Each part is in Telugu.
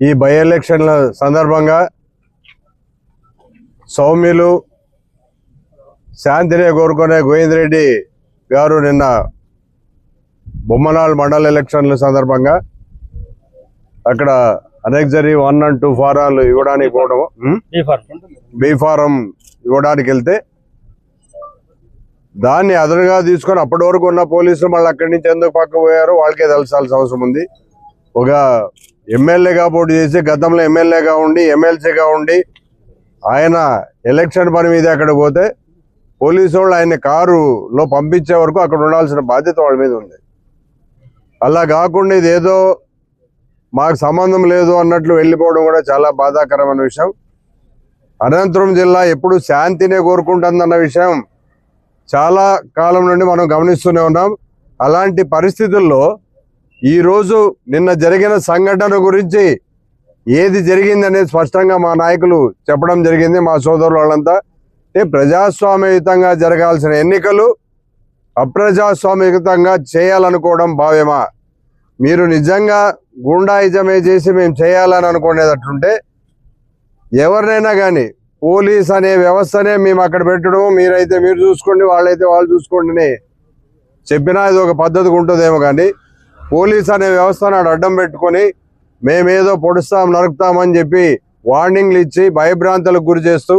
ఈ బై ఎలక్షన్ల సందర్భంగా సౌమ్యులు శాంతినే కోరుకునే గోవిందరెడ్డి గారు నిన్న బొమ్మనాల్ మండల ఎలక్షన్ల సందర్భంగా అక్కడ అనెక్సరీ 1 and 2 ఫారాలు ఇవ్వడానికి పోవడం, బీ ఫారం ఇవ్వడానికి వెళ్తే దాన్ని అదనుగా తీసుకొని అప్పటి వరకు ఉన్న పోలీసులు మళ్ళీ అక్కడి నుంచి ఎందుకు పక్కకు పోయారో వాళ్ళకే తెలిసాల్సిన అవసరం ఉంది. ఒక ఎమ్మెల్యేగా పోటీ చేసి గతంలో ఎమ్మెల్యేగా ఉండి ఎమ్మెల్సీగా ఉండి ఆయన ఎలక్షన్ పని మీద అక్కడ పోతే పోలీసు వాళ్ళు ఆయన కారులో పంపించే వరకు అక్కడ ఉండాల్సిన బాధ్యత వాళ్ళ మీద ఉంది. అలా కాకుండా ఇదేదో మాకు సంబంధం లేదు అన్నట్లు వెళ్ళిపోవడం కూడా చాలా బాధాకరమైన విషయం. అనంతపురం జిల్లా ఎప్పుడు శాంతినే కోరుకుంటుందన్న విషయం చాలా కాలం నుండి మనం గమనిస్తూనే ఉన్నాం. అలాంటి పరిస్థితుల్లో ఈరోజు నిన్న జరిగిన సంఘటన గురించి ఏది జరిగింది అనేది స్పష్టంగా మా నాయకులు చెప్పడం జరిగింది. మా సోదరులు వాళ్ళంతా ప్రజాస్వామ్యయుతంగా జరగాల్సిన ఎన్నికలు అప్రజాస్వామ్యయుతంగా చేయాలనుకోవడం భావ్యమా? మీరు నిజంగా గూండాయిజమే చేసి మేము చేయాలని అనుకునేటట్టుంటే ఎవరినైనా కానీ పోలీస్ అనే వ్యవస్థనే మేము అక్కడ పెట్టడం, మీరైతే మీరు చూసుకోండి వాళ్ళైతే వాళ్ళు చూసుకోండి అని చెప్పినా ఇది ఒక పద్ధతిగా ఉంటుందేమో. కానీ పోలీస్ అనే వ్యవస్థను అడ్డం పెట్టుకొని మేమేదో పొడుస్తాం నరుకుతామని చెప్పి వార్నింగ్లు ఇచ్చి భయభ్రాంతులకు గురి చేస్తూ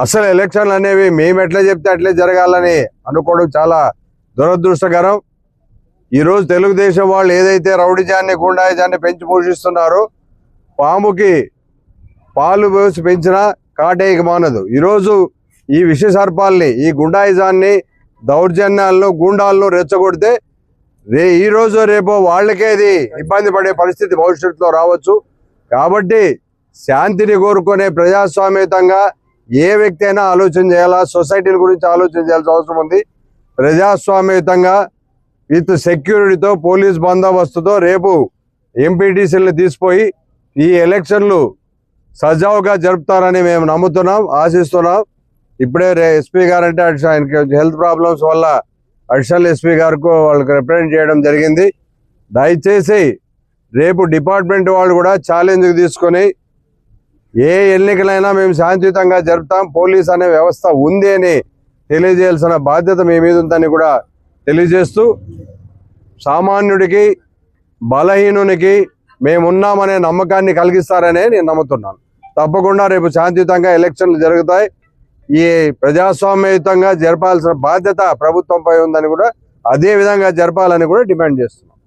అసలు ఎలక్షన్లు అనేవి మేము ఎట్లా చెప్తే అట్లే జరగాలని అనుకోవడం చాలా దురదృష్టకరం. ఈరోజు తెలుగుదేశం వాళ్ళు ఏదైతే రౌడిజాన్ని గూండాయిజాన్ని పెంచి పోషిస్తున్నారో పాముకి పాలు పోసి పెంచినా కాటేయక మానదు. ఈరోజు ఈ విష సర్పాల్ని ఈ గుండాయిజాన్ని దౌర్జన్యాలను గూండాలను రెచ్చగొడితే ఈ రోజు రేపో వాళ్ళకే ఇది ఇబ్బంది పడే పరిస్థితి భవిష్యత్తులో రావచ్చు. కాబట్టి శాంతిని కోరుకునే ప్రజాస్వామ్యయుతంగా ఏ వ్యక్తి అయినా ఆలోచన చేయాలా, సొసైటీల గురించి ఆలోచన చేయాల్సిన అవసరం ఉంది. ప్రజాస్వామ్యయుతంగా విత్ సెక్యూరిటీతో పోలీస్ బందోబస్తుతో రేపు ఎంపీటీసీలను తీసిపోయి ఈ ఎలక్షన్లు సజావుగా జరుపుతారని మేము నమ్ముతున్నాం, ఆశిస్తున్నాం. ఇప్పుడే ఎస్పీ గారు అంటే ఆయనకి హెల్త్ ప్రాబ్లమ్స్ వల్ల అడిషనల్ ఎస్పీ గారికి వాళ్ళకి రిప్రజెంట్ చేయడం జరిగింది. దయచేసి రేపు డిపార్ట్మెంట్ వాళ్ళు కూడా ఛాలెంజ్కి తీసుకొని ఏ ఎన్నికలైనా మేము శాంతియుతంగా జరుపుతాం, పోలీస్ అనే వ్యవస్థ ఉంది అని తెలియజేయాల్సిన బాధ్యత మీ మీద ఉందని కూడా తెలియజేస్తూ సామాన్యుడికి బలహీనునికి మేమున్నామనే నమ్మకాన్ని కలిగిస్తారనే నేను నమ్ముతున్నాను. తప్పకుండా రేపు శాంతియుతంగా ఎలక్షన్లు జరుగుతాయి. ఈ ప్రజాస్వామ్యయుతంగా జరపాల్సిన బాధ్యత ప్రభుత్వంపై ఉందని కూడా అదే విధంగా జరపాలని కూడా డిమాండ్ చేస్తున్నాం.